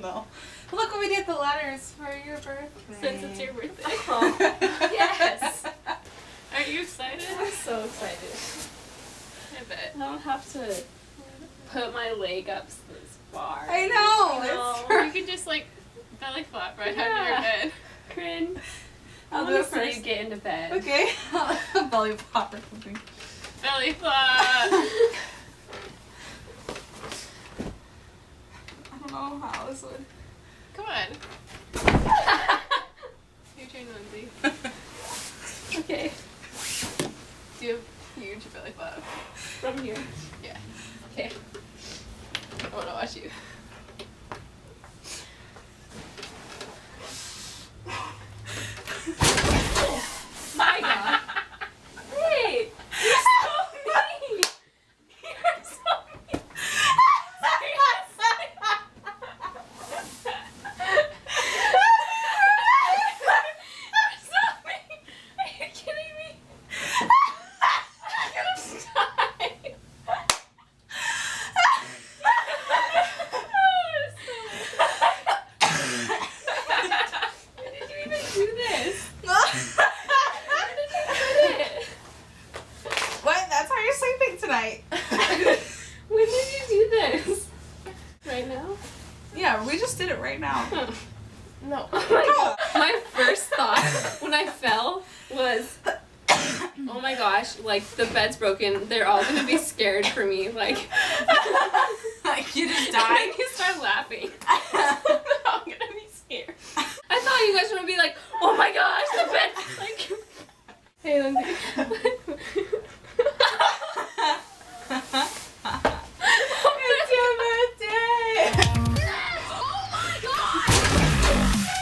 though. Look what we did the letters for your birthday. Since it's your birthday. Oh, yes. Are you excited? I'm so excited. I bet. I don't have to put my leg up this far. I know. I Or you could just like belly flop right under your Yeah. bed. Corinne, I I'll want do to it see you first. get into bed. Okay. Belly flop or something. Belly flop. I don't know how this would. Come on. Your turn, Lindsay. Okay, Do you have huge belly flop? from here. Yeah. Okay. I want to watch you. My God. Hey, you're so mean. You're so mean. You're so mean. Are you kidding me? I'm gonna die. When did you even do this? When did you put it? What? That's how you're sleeping tonight. When did you do this? Right now? Yeah, we just did it right now. No. Oh my God. My first thought when I fell was, oh my gosh, like the bed's broken. They're all gonna be scared for me. Like, Like you just I died. can start laughing. They're all gonna be scared. I thought you guys were gonna be like, oh my gosh, the bed. Like, hey, Lindsay. It's your birthday. Oh my God.